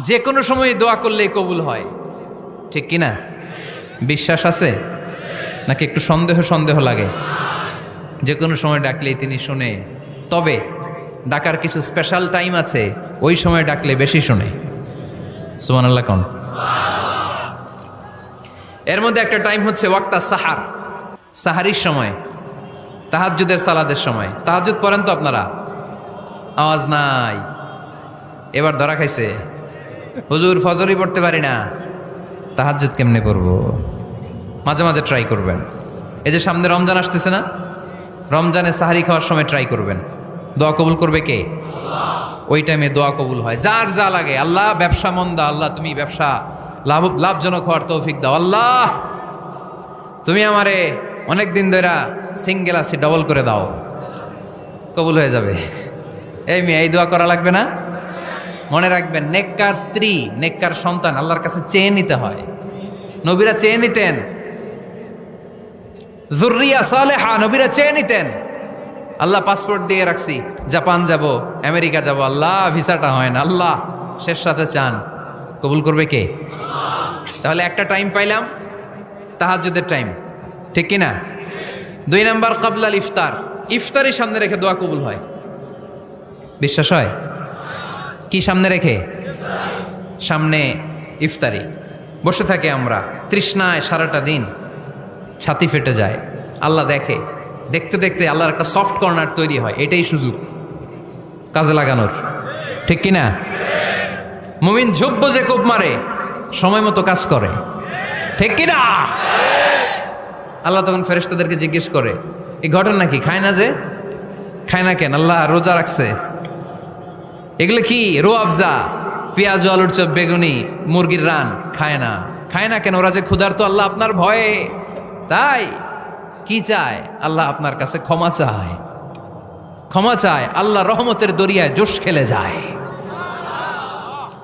যে কোনো সময় দোয়া করলেই কবুল হয়, ঠিক কি না? বিশ্বাস আছে নাকি একটু সন্দেহ সন্দেহ লাগে? যে কোনো সময় ডাকলেই তিনি শুনে, তবে ডাকার কিছু স্পেশাল টাইম আছে, ওই সময় ডাকলে বেশি শুনে। সুবহানাল্লাহ কোন? এর মধ্যে একটা টাইম হচ্ছে ওয়াক্তা সাহার, সাহারির সময়, তাহাজ্জুদের সালাদের সময়। তাহাজ্জুদ পড়েন তো আপনারা? আওয়াজ নাই, এবার ধরা খাইছে। হুজুর ফজরই পড়তে পারি না, তাহাজ্জুদ কেমনে করব? মাঝে মাঝে ট্রাই করবেন। এই যে সামনে রমজান আসতেছে না, রমজানে সাহারি খাওয়ার সময় ট্রাই করবেন। দোয়া কবুল করবে কে? ওই টাইমে দোয়া কবুল হয়। যার যা লাগে, আল্লাহ ব্যবসা মন্দা, আল্লাহ তুমি ব্যবসা লাভজনক হওয়ার তৌফিক দাও, আল্লাহ তুমি আমারে অনেক দিন ধরে সিঙ্গেল আছি, ডবল করে দাও, কবুল হয়ে যাবে। এই মেয়ে, এই দোয়া করা লাগবে না? মনে রাখবেন, নেককার স্ত্রী, নেককার সন্তান আল্লাহর কাছে চেয়ে নিতে হয়। নবীরা চেয়ে নিতেন, যুররিয়া সালেহা নবীরা চেয়ে নিতেন। আল্লাহ পাসপোর্ট দিয়ে রাখছি, জাপান যাব, আমেরিকা যাব, আল্লাহ ভিসাটা হয় না, আল্লাহ শেষ সাথে চান, কবুল করবে কে? তাহলে একটা টাইম পাইলাম, তাহাজ্জুদের টাইম, ঠিক কি না? 2 নাম্বার কাবলাল ইফতার, ইফতারি সামনে রেখে দোয়া কবুল হয়। বিশ্বাস হয়? কি সামনে রেখে? সামনে ইফতারি। বসে থাকে আমরা তৃষ্ণায় সারাটা দিন, ছাতি ফেটে যায়, আল্লাহ দেখে, দেখতে দেখতে আল্লাহর একটা সফট কর্নার তৈরি হয়। এটাই সুযোগ কাজে লাগানোর, ঠিক কি না? মুমিন ঝোপ যে কোপ মারে, সময় মতো কাজ করে, ঠিক কি না? আল্লাহ তখন ফেরেশতাদেরকে জিজ্ঞেস করে, এই ঘটনা কি? খায় না যে? খায় না কেন? আল্লাহ রোজা রাখছে। এগুলো কি? রো আফজা, পেঁয়াজ আলুর চপ, বেগুনি, মুরগির রান, খায় না। খায় না কেন? ওরা যে ক্ষুধার্ত, আল্লাহ আপনার ভয়ে। তাই কি চায়? আল্লাহ আপনার কাছে ক্ষমা চায়, ক্ষমা চায়। আল্লাহ রহমতের দরিয়ায় জোশ খেলে যায়।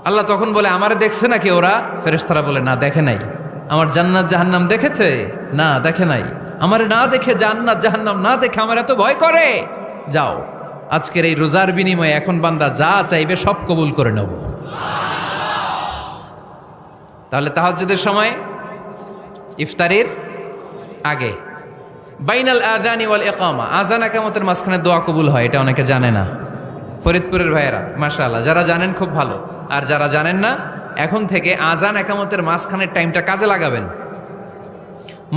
আল্লাহ তখন বলে, আমারে দেখছে নাকি ওরা? ফেরেশতারা বলে, না দেখে নাই। আমার জান্নাত জাহান্নাম দেখেছে? না দেখে নাই। আমারে না দেখে, জান্নাত জাহান্নাম না দেখে আমার এত ভয় করে? যাও, আজকের এই রোজার বিনিময়ে এখন বান্দা যা চাইবে সব কবুল করে নেব। তাহলে তাহাজ্জুদের সময়, ইফতারির আগে, বাইনাল আযানি ওয়াল ইকামা, আযান ইকামতের মাঝখানে দোয়া কবুল হয়। এটা অনেকে জানে না। ফরিদপুরের ভাইয়েরা মাশাআল্লাহ, যারা জানেন খুব ভালো, আর যারা জানেন না, এখন থেকে আযান ইকামতের মাঝখানের টাইমটা কাজে লাগাবেন।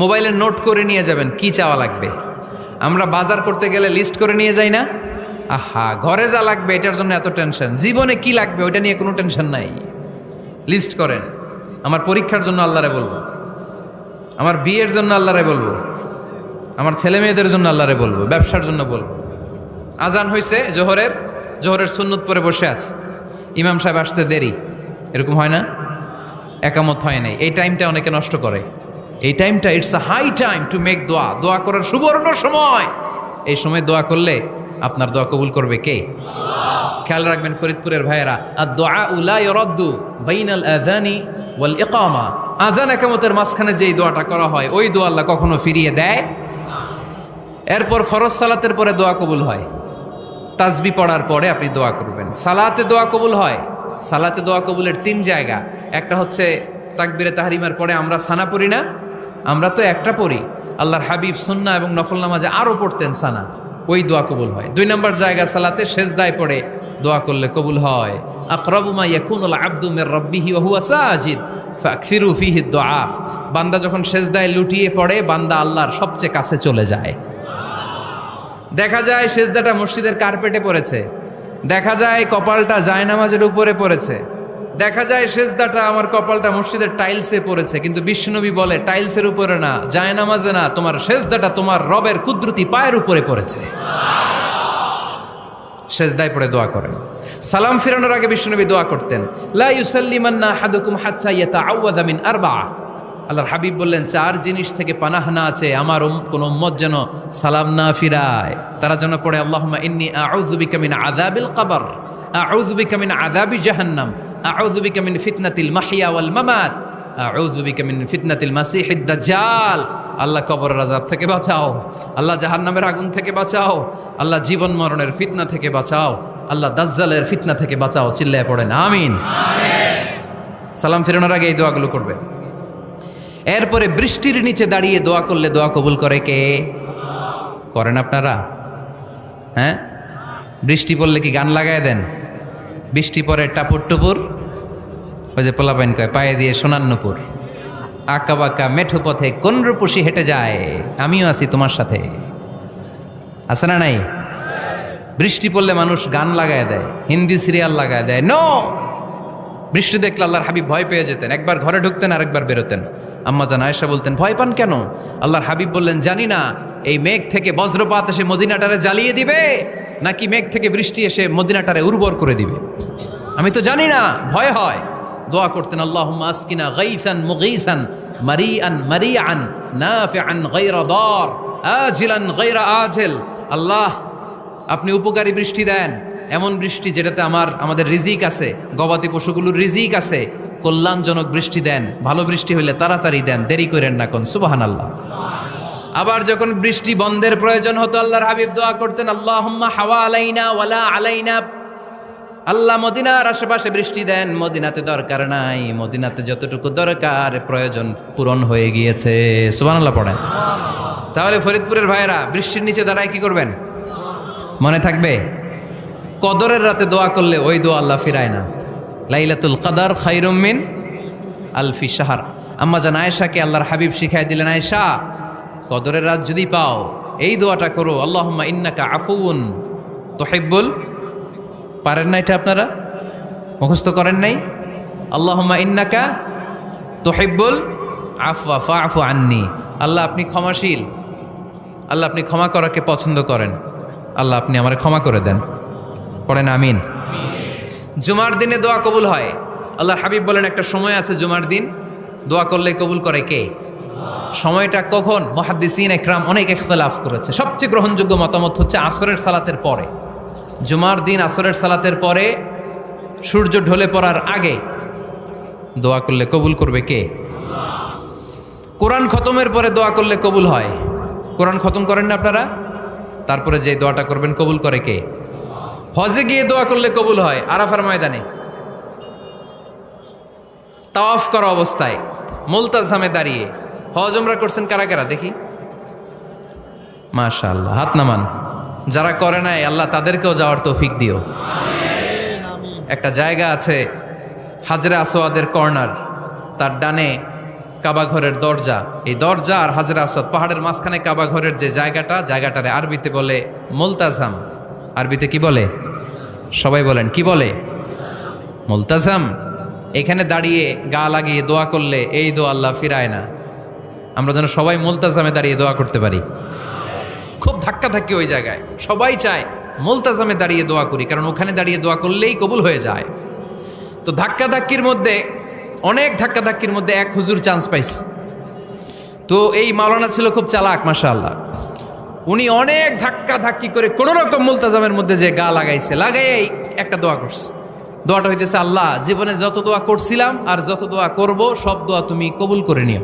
মোবাইলে নোট করে নিয়ে যাবেন কি চাওয়া লাগবে। আমরা বাজার করতে গেলে লিস্ট করে নিয়ে যাই না? আহা, ঘরে যা লাগবে এটার জন্য এত টেনশন, জীবনে কি লাগবে ওইটা নিয়ে কোনো টেনশন নাই। লিস্ট করেন। আমার পরীক্ষার জন্য আল্লাহরে বলবো, আমার বিয়ের জন্য আল্লাহরে বলবো, আমার ছেলে মেয়েদের জন্য আল্লাহরে বলবো, ব্যবসার জন্য বলবো। আজান হয়েছে জোহরের সুন্নত পরে বসে আছে, ইমাম সাহেব আসতে দেরি, এরকম হয় না? একামত হয় নাই, এই টাইমটা অনেকে নষ্ট করে। এই টাইমটা it's a high time to make দোয়া, দোয়া করার সুবর্ণ সময়। এই সময় দোয়া করলে আপনার দোয়া কবুল করবে কে? খেয়াল রাখবেন ফরিদপুরের ভাইয়েরা, আর দোয়া লা ইউরাদ্দু বাইনাল আযানি ওয়াল ইকামা, আযান ইকামতের মাঝখানে যেই দোয়াটা করা হয় ওই দোয়া আল্লাহ কখনো ফিরিয়ে দেয়। এরপর ফরজ সালাতের পরে দোয়া কবুল হয়। তাসবি পড়ার পরে আপনি দোয়া করবেন। সালাতে দোয়া কবুল হয়। সালাতে দোয়া কবুলের 3 জায়গা। একটা হচ্ছে তাকবীরে তাহরিমার পরে আমরা সানা পড়ি না, আমরা তো একটা পড়ি। আল্লাহর হাবিব সুন্নাহ এবং নফল নামাজে আরও পড়তেন সানা, ওই দোয়া কবুল হয়। 2 নম্বর জায়গা সালাতে সেজদায় পড়ে দোয়া করলে কবুল হয়। আকরাবু মা ইয়াকুনুল আবদু মির রাব্বিহি ওয়া হুয়া সাজিদ ফাকসিরু ফিহি দুআ, বান্দা যখন সেজদায় লুটিয়ে পড়ে বান্দা আল্লাহর সবচেয়ে কাছে চলে যায়। দেখা যায় সেজদাটা মসজিদের কার্পেটে পড়েছে, দেখা যায় কপালটা জায়নামাজের উপরে পড়েছে, দেখা যায় সেজদাটা আমার কপালটা মসজিদের টাইলসে পড়েছে, কিন্তু বিশ্বনবী বলে টাইলসের উপরে না, জায়নামাজে না, তোমার সেজদাটা তোমার রবের কুদরতি পায়ের উপরে পড়েছে। সেজদায় পড়ে দোয়া করেন। সালাম ফিরানোর আগে বিশ্বনবী দোয়া করতেন, লা ইউসাল্লিমান্না আহাদুকুম হাত্তা ইয়াতাআওয়াযা মিন আরবা। আল্লাহর হাবিব বললেন 4 জিনিস থেকে পানাহ না আছে আমার কোন উম্মত যেন সালাম না ফিরায়। তারা যেন পড়ে, আল্লাহুম্মা ইন্নী আউযু বিকা মিন আযাবিল কবর, আউযু বিকা মিন আযাবি জাহান্নাম, আউযু বিকা মিন ফিতনাতিল মাহইয়া ওয়াল মামাত, আউযু বিকা মিন ফিতনাতিল মাসিহিদ দাজ্জাল। আল্লাহ কবরের আযাব থেকে বাঁচাও, আল্লাহ জাহান্নামের আগুন থেকে বাঁচাও, আল্লাহ জীবন মরণের ফিতনা থেকে বাঁচাও, আল্লাহ দাজ্জালের ফিতনা থেকে বাঁচাও। চিল্লায়ে পড়েন আমিন। সালাম ফেরানোর আগে এই দোয়াগুলো করবেন। এরপরে বৃষ্টির নিচে দাঁড়িয়ে দোয়া করলে দোয়া কবুল করে কে? করেন আপনারা? হ্যাঁ, বৃষ্টি পড়লে কি গান লাগায় দেন? বৃষ্টি পরে টাপুর টুপুর, ওই যে পোলাপাইন কয় পায়ে দিয়ে সোনার নুপুর, আঁকা বাঁকা মেঠো পথে কোন রূপসী হেঁটে যায়, আমিও আছি তোমার সাথে। আছে না নাই? বৃষ্টি পড়লে মানুষ গান লাগায় দেয়, হিন্দি সিরিয়াল লাগায় দেয়। নো, বৃষ্টি দেখলে আল্লাহর হাবিব ভয় পেয়ে যেতেন, একবার ঘরে ঢুকতেন আরেকবার বেরোতেন। আম্মা জান আয়েশা বলতেন, ভয় পান কেন? আল্লাহর হাবিব বললেন, জানি না এই মেঘ থেকে বজ্রপাত এসে মদিনাটারে জ্বালিয়ে দিবে নাকি মেঘ থেকে বৃষ্টি এসে মদিনাটারে উর্বর করে দিবে, আমি তো জানি না, ভয় হয়। দোয়া করতেন, আল্লাহুম্মা আসকিনা গাইসান মুগীসান মারিআন মারিআন নাফিআন গায়রা দার আজিলান গায়রা আজিল। আল্লাহ, আপনি উপকারী বৃষ্টি দেন, এমন বৃষ্টি যেটাতে আমাদের রিজিক আছে, গবাদি পশুগুলোর রিজিক আছে। কল্যাণজনক বৃষ্টি দেন, ভালো বৃষ্টি হইলে তাড়াতাড়ি দেন, দেরি করেন না কোন। সুবহানাল্লাহ। আবার যখন বৃষ্টি বন্ধের প্রয়োজন হতো আল্লাহর হাবিব দোয়া করতেন, আল্লাহুম্মা হাওয়া আলাইনা ওয়ালা আলাইনা। আল্লাহ মদিনার আশেপাশে বৃষ্টি দেন, মদিনাতে দরকার নাই, মদিনাতে যতটুকু দরকার প্রয়োজন পূরণ হয়ে গিয়েছে। সুবহানাল্লাহ পড়েন। তাহলে ফরিদপুরের ভাইয়েরা বৃষ্টির নিচে দাঁড়ায় কি করবেন? মনে থাকবে, কদরের রাতে দোয়া করলে ওই দোয়া আল্লাহ ফিরায় না। লাইলাতুল কদর খায়রুম মিন আলফি শাহর। আম্মা জান আয়েশাকে আল্লাহর হাবিব শিখাই দিলেন, আয়েশা, কদরের রাত যদি পাও এই দোয়াটা করো, আল্লাহুম্মা ইন্নাকা আফুউন তুহিব্বুল। পারেন না এটা? আপনারা মুখস্থ করেন নাই? আল্লাহুম্মা ইন্নাকা তুহিব্বুল আফওয়া ফাআফু আন্নি। আল্লাহ আপনি ক্ষমাশীল, আল্লাহ আপনি ক্ষমা করাকে পছন্দ করেন, আল্লাহ আপনি আমারে ক্ষমা করে দেন। পড়েন আমিন। জুমার দিনে দোয়া কবুল হয়। আল্লাহর হাবিব বলেন, একটা সময় আছে জুমার দিন দোয়া করলে কবুল করে কে? সময়টা কখন? মুহাদ্দিসিন ইকরাম অনেক ইখতিলাফ করেছে। সবচেয়ে গ্রহণযোগ্য মতামত হচ্ছে আসরের সালাতের পরে। জুমার দিন আসরের সালাতের পরে সূর্য ঢলে পড়ার আগে দোয়া করলে কবুল করবে কে? কোরআন খতমের পরে দোয়া করলে কবুল হয়। কোরআন খতম করেন না আপনারা? তারপরে যে দোয়াটা করবেন কবুল করে কে? হজে গিয়ে দোয়া করলে কবুল হয়। আরাফার ময়দানে তাওয়াফ করা অবস্থায় মুলতাজামে দাঁড়িয়ে। হজ উমরা করছেন কারা কারা দেখি? মাশাআল্লাহ, হাত নামান। যারা করে নাই আল্লাহ তাদেরকেও যাওয়ার তৌফিক দিও। একটা জায়গা আছে হাজরে আসওয়াদের কর্নার, তার ডানে কাবা ঘরের দরজা। এই দরজা আর হাজরে আসওয়াদ, পাহাড়ের মাঝখানে কাবা ঘরের যে জায়গাটারে আরবিতে বলে মুলতাজাম। আরবিতে কি বলে? সবাই বলেন, কি বলে? মুলতাজাম। এখানে দাঁড়িয়ে গা লাগিয়ে দোয়া করলে এই দোয়া আল্লাহ ফিরায় না। আমরা যেন সবাই মুলতাজামে দাঁড়িয়ে দোয়া করতে পারি। খুব ধাক্কাধাক্কি ওই জায়গায়, সবাই চায় মুলতাজামে দাঁড়িয়ে দোয়া করি, কারণ ওখানে দাঁড়িয়ে দোয়া করলেই কবুল হয়ে যায়। তো ধাক্কাধাক্কির মধ্যে, অনেক ধাক্কাধাক্কির মধ্যে এক হুজুর চান্স পাইছে। তো এই মাওলানা ছিল খুব চালাক, মাশাআল্লাহ। উনি অনেক ধাক্কাধাক্কি করে কোনো রকম মুলতাজামের মধ্যে যে গা লাগাইছে, লাগাই একটা দোয়া করছে। দোয়াটা হইতেছে, আল্লাহ জীবনে যত দোয়া করছিলাম আর যত দোয়া করব সব দোয়া তুমি কবুল করে নিও।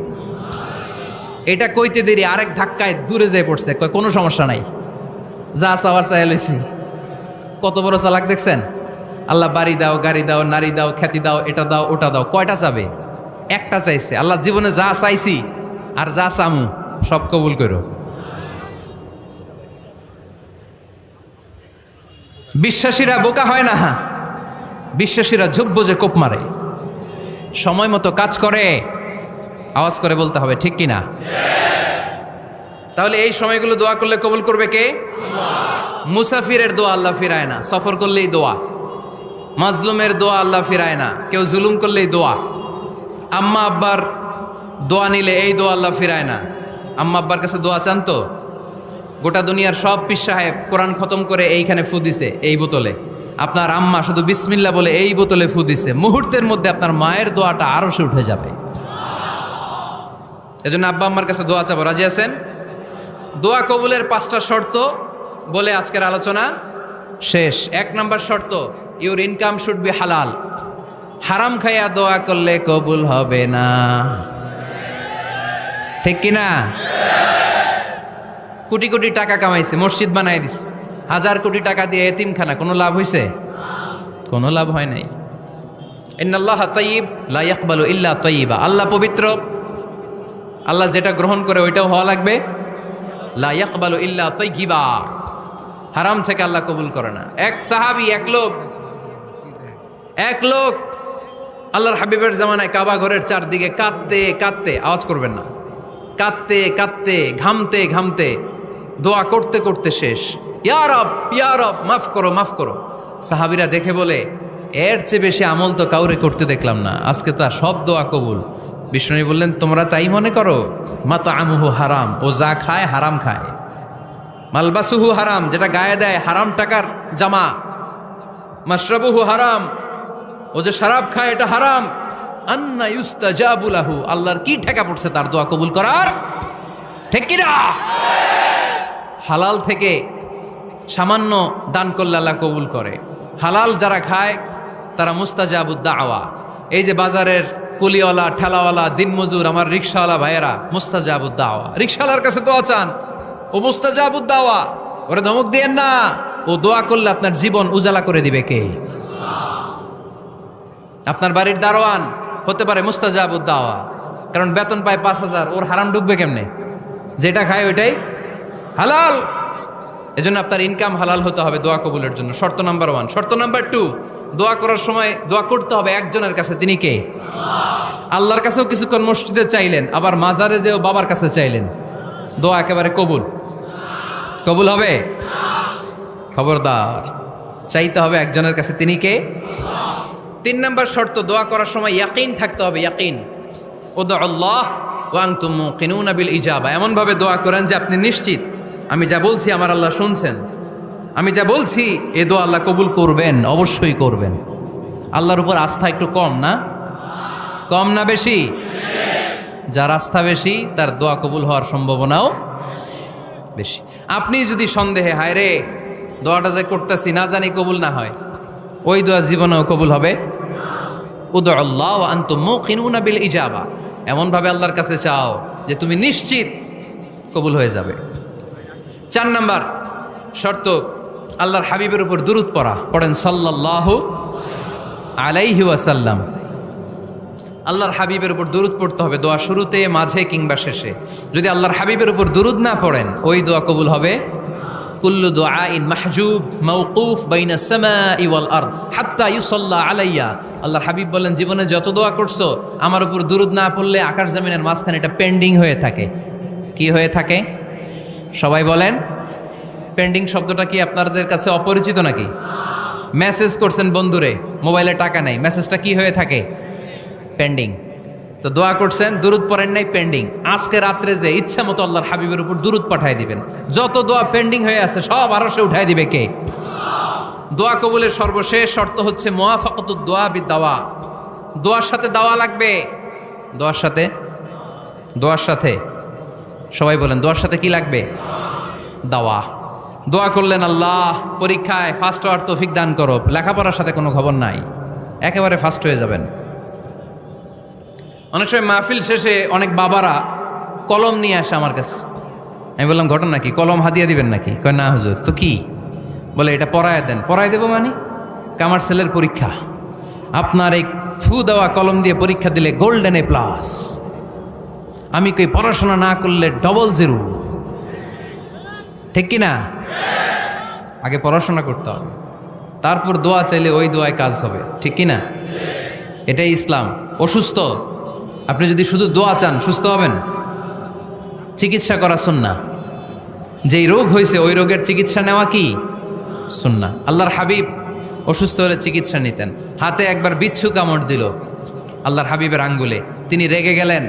এটা কইতে দেরি আরেক ধাক্কায় দূরে যেয়ে পড়ছে, কয় কোনো সমস্যা নাই, যা চাওয়ার চাই লইছি। কত বড় চালাক দেখছেন? আল্লাহ বাড়ি দাও, গাড়ি দাও, নারী দাও, খ্যাতি দাও, এটা দাও, ওটা দাও। কয়টা চাবে? একটা চাইছে। আল্লাহ জীবনে যা চাইছি আর যা চামু সব কবুল করো। বিশ্বাসীরা বোকা হয় না, বিশ্বাসীরা ঝুঁকব যে কোপ মারে। সময় মতো কাজ করে, আওয়াজ করে বলতে হবে ঠিক কিনা? তাহলে এই সময়গুলো দোয়া করলে কবুল করবে কে? মুসাফিরের দোয়া আল্লাহ ফিরায় না, সফর করলেই দোয়া। মাজলুমের দোয়া আল্লাহ ফিরায় না, কেউ জুলুম করলেই দোয়া। আম্মা আব্বার দোয়া নিলে এই দোয়া আল্লাহ ফিরায় না। আম্মা আব্বার কাছে দোয়া চান তো? গোটা দুনিয়ার সব পীর সাহেব কোরআন খতম করে এইখানে ফু দিছে এই বোতলে, আপনার আম্মা শুধু বিসমিল্লাহ বলে এই বোতলে ফু দিছে, মুহূর্তের মধ্যে আপনার মায়ের দোয়াটা আরশে উঠে যাবে। এজন্য আব্বা আম্মার কাছে দোয়া চাবো, রাজি আছেন? দোয়া কবুলের 5টা শর্ত বলে আজকের আলোচনা শেষ। 1 নম্বর শর্ত, ইউর ইনকাম শুড বি হালাল। হারাম খাইয়া দোয়া করলে কবুল হবে না, ঠিক কিনা? কোটি কোটি টাকা কামাইছে, মসজিদ বানাই দিছে, 1000 কোটি টাকা দিয়ে এতিমখানা, কোনো লাভ হইছে? কোনো লাভ হয় নাই। ইন্নাল্লাহা তাইয়্যিব লা ইয়াকবালু ইল্লা তাইয়্যিবা। আল্লাহ পবিত্র, আল্লাহ যেটা গ্রহণ করে ওইটাও হওয়া লাগবে। লা ইয়াকবালু ইল্লা তাইয়্যিবা, হারাম থেকে আল্লাহ কবুল করে না। এক সাহাবী, এক লোক আল্লাহর হাবিবের জামানায় কাবা ঘরের চারদিকে কাঁদতে কাঁদতে, আওয়াজ করবেন না, কাঁদতে কাঁদতে, ঘামতে ঘামতে, দোয়া করতে করতে শেষ। ইয়া রব, ইয়া রব, মাফ করো, মাফ করো। সাহাবীরা দেখে বলে, এর চেয়ে বেশি আমল তো কাউরে করতে দেখলাম না, আজকে তার সব দোয়া কবুল। বিষ্ণু বললেন, তোমরা তাই মনে করো? মাতাআমুহু হারাম, ও যা খায় হারাম খায়। মালবাসুহু হারাম, যেটা গায়ে দেয় হারাম টাকার জামা। মাশরাবুহু হারাম, ও যে শরাব খায় এটা হারাম। আন্না ইউস্তাজাবু লাহু, আল্লাহর কি ঠেকা পড়ছে তার দোয়া কবুল করার? ঠিক কি না? হালাল থেকে সামান্য দান করলে আল্লাহ কবুল করে। হালাল যারা খায় তারা মুস্তাজাবুদ দাওয়া। এই যে বাজারের কুলিওয়ালা, ঠেলাওয়ালা, দিনমজুর, আমার রিক্সাওয়ালা ভাইয়েরা, মুস্তাজাবুদ দাওয়া। রিক্সাওয়ালার কাছে দোয়া চান, ও মুস্তাজাবুদ দাওয়া। ওরে ধমক দিয়েন না, ও দোয়া করলে আপনার জীবন উজালা করে দিবে কে? আপনার বাড়ির দারোয়ান হতে পারে মুস্তাজাবুদ দাওয়া, কারণ বেতন পায় 5,000, ওর হারাম ঢুকবে কেমনে? যেটা খায় ওইটাই হালাল। এজন্য আপনার ইনকাম হালাল হতে হবে দোয়া কবুলের জন্য। শর্ত নাম্বার 1। শর্ত নাম্বার 2, দোয়া করার সময় দোয়া করতে হবে একজনের কাছে। তিনি কে? আল্লাহর কাছেও কিছুক্ষণ মসজিদে চাইলেন, আবার মাজারে যেও বাবার কাছে চাইলেন, দোয়া একেবারে কবুল? কবুল হবে? খবরদার, চাইতে হবে একজনের কাছে। তিনি কে? 3 নাম্বার শর্ত, দোয়া করার সময় ইয়াকিন থাকতে হবে। ইয়াকিন, উদউ আল্লাহ ওয়া আনতুম মুকিনুনা বিল ইজাবা। এমন ভাবে দোয়া করেন যে আপনি নিশ্চিত, আমি যা বলছি আমার আল্লাহ শুনছেন, আমি যা বলছি এ দোয়া আল্লাহ কবুল করবেন, অবশ্যই করবেন। আল্লাহর উপর আস্থা একটু কম না? কম না বেশি? যার আস্থা বেশি তার দোয়া কবুল হওয়ার সম্ভাবনাও বেশি। আপনি যদি সন্দেহে, হায় রে দোয়াটা যে করতেছি না জানি কবুল না হয়, ওই দোয়া জীবনেও কবুল হবে? উদউ আল্লাহ ওয়া আনতুম মুকিনুনা বিল ইজাবা। এমনভাবে আল্লাহর কাছে চাও যে তুমি নিশ্চিত কবুল হয়ে যাবে। 4 নাম্বার শর্ত, আল্লাহর হাবিবের উপর দুরূদ পড়া। পড়েন সাল্লাল্লাহু আলাইহি ওয়াসাল্লাম। আল্লাহর হাবিবের উপর দুরূদ পড়তে হবে দোয়া শুরুতে, মাঝে কিংবা শেষে। যদি আল্লাহর হাবিবের উপর দুরূদ না পড়েন, ওই দোয়া কবুল হবে? কুল্লু দুআইন মাহজুব মাওকুফ বাইনা সামাই ওয়াল আরদ হাত্তা ইউসাল্লা আলাইয়া। আল্লাহর হাবিব বলেন, জীবনে যত দোয়া করছো আমার উপর দুরূদ না পড়লে আকাশ জমিনের মাঝখানে এটা পেন্ডিং হয়ে থাকে। কি হয়ে থাকে? সবাই বলেন। পেন্ডিং শব্দটা কি আপনাদের কাছে অপরিচিত নাকি? মেসেজ করছেন বন্ধুরে, মোবাইলে টাকা নাই, মেসেজটা কি হয়ে থাকে? পেন্ডিং। তো দোয়া করছেন, দুরূদ পড়েন নাই, পেন্ডিং। আজকে রাত্রে যে ইচ্ছা মতো আল্লাহর হাবিবের উপর দুরূদ পাঠায় দিবেন, যত দোয়া পেন্ডিং হয়ে আছে সব আরশে উঠায় দিবে কে? দোয়া কবুলের সর্বশেষ শর্ত হচ্ছে মুওয়াফাকাতুদ দোয়া বিদ-দাওয়া। দোয়ার সাথে দাওয়া লাগবে। দোয়ার সাথে সবাই বলেন, দোয়ার সাথে কি লাগবে? দাওয়া। দোয়া করলেন, আল্লাহ পরীক্ষায় ফার্স্ট হওয়ার তৌফিক দান করো, লেখাপড়ার সাথে কোনো খবর নাই, একেবারে ফার্স্ট হয়ে যাবেন। অনেক সময় মাহফিল শেষে অনেক বাবারা কলম নিয়ে আসে আমার কাছে। আমি বললাম, ঘটনা কি? কলম হাদিয়া দিবেন নাকি? কয় না হুজুর। তো কি? বলে, এটা পড়ায় দেন। পড়ায় দেবো মানে? আমার ছেলের পরীক্ষা, আপনার এই ফু দেওয়া কলম দিয়ে পরীক্ষা দিলে গোল্ডেন A+। আমি কই, পড়াশোনা না করলে ডবল 0। ঠিক কি না? আগে পড়াশোনা করতে হবে, তারপর দোয়া চাইলে ওই দোয়ায় কাজ হবে। ঠিক কি না? এটাই ইসলাম। অসুস্থ, আপনি যদি শুধু দোয়া চান সুস্থ হবেন? চিকিৎসা করা সুন্নাহ। যেই রোগ হয়েছে ওই রোগের চিকিৎসা নেওয়া কি সুন্নাহ। আল্লাহর হাবিব অসুস্থ হলে চিকিৎসা নিতেন। হাতে একবার বিচ্ছু কামড় দিল আল্লাহর হাবিবের আঙ্গুলে, তিনি রেগে গেলেন,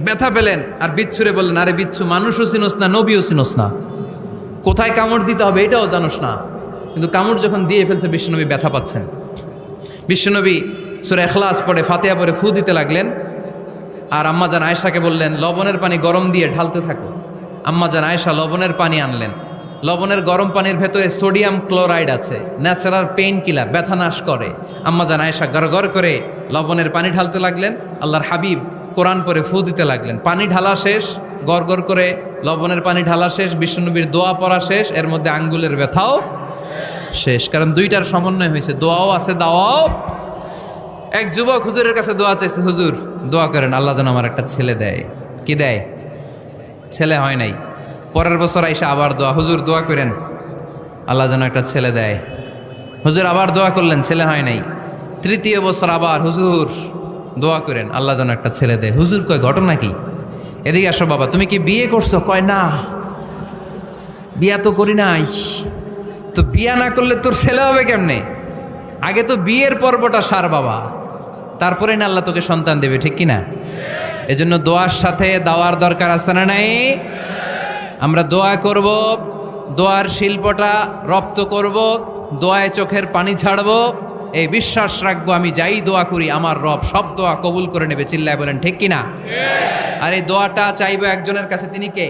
ব্যথা পেলেন, আর বিচ্ছুরে বললেন, আরে বিচ্ছু, মানুষও চিনোস না, নবীও চিনোস না, কোথায় কামড় দিতে হবে এটাও জানোস না। কিন্তু কামড় যখন দিয়ে ফেলছে, বিশ্বনবী ব্যথা পাচ্ছেন। বিশ্বনবী সূরা ইখলাস পড়ে, ফাতিহা পড়ে ফু দিতে লাগলেন। আর আম্মাজান আয়েশাকে বললেন, লবণের পানি গরম দিয়ে ঢালতে থাকো। আম্মাজান আয়েশা লবণের পানি আনলেন। লবণের গরম পানির ভেতরে সোডিয়াম ক্লোরাইড আছে, ন্যাচারাল পেইন কিলার, ব্যথা নাশ করে। আম্মাজান আয়েশা গড়গড় করে লবণের পানি ঢালতে লাগলেন। আল্লাহর হাবিব কোরআন পড়ে ফু দিতে লাগলেন। পানি ঢালা শেষ, গড়গড় করে লবণের পানি ঢালা শেষ, বিশ্বনবীর দোয়া পড়া শেষ, এর মধ্যে আঙ্গুলের ব্যথাও শেষ। কারণ দুইটার সমন্বয় হয়েছে, দোয়াও আছে, দাওয়াও। এক যুবক হুজুরের কাছে দোয়া চাইছে, হুজুর দোয়া করেন আল্লাহ যেন আমার একটা ছেলে দেয়। কি দেয়? ছেলে হয় নাই। পরের বছর আইসা আবার দোয়া, হুজুর দোয়া করেন আল্লাহ যেন একটা ছেলে দেয়। হুজুর আবার দোয়া করলেন, ছেলে হয় নাই। তৃতীয় বছর আবার, হুজুর দোয়া করেন আল্লাহ যেন একটা ছেলে দেয়। হুজুর কয় ঘটনা কি? এদিকে আসো বাবা, তুমি কি বিয়ে করছো? কয় না, বিয়া তো করি নাই। তো বিয়া না করলে তোর ছেলে হবে কেমনে? আগে তো বিয়ের পর্বটা সার বাবা, তারপরে না আল্লাহ তোকে সন্তান দেবে, ঠিক কিনা? এজন্য দোয়ার সাথে দাওয়ার দরকার আছে না নাই? আমরা দোয়া করব, দোয়ার শিল্পটা রপ্ত করব, দোয়ায় চোখের পানি ছাড়বো, এই বিশ্বাস রাখবো আমি যাই দোয়া করি আমার রব সব দোয়া কবুল করে নেবে। চিল্লায় বলেন ঠিক কিনা? আর এই দোয়াটা চাইবো একজনের কাছে, তিনি কে?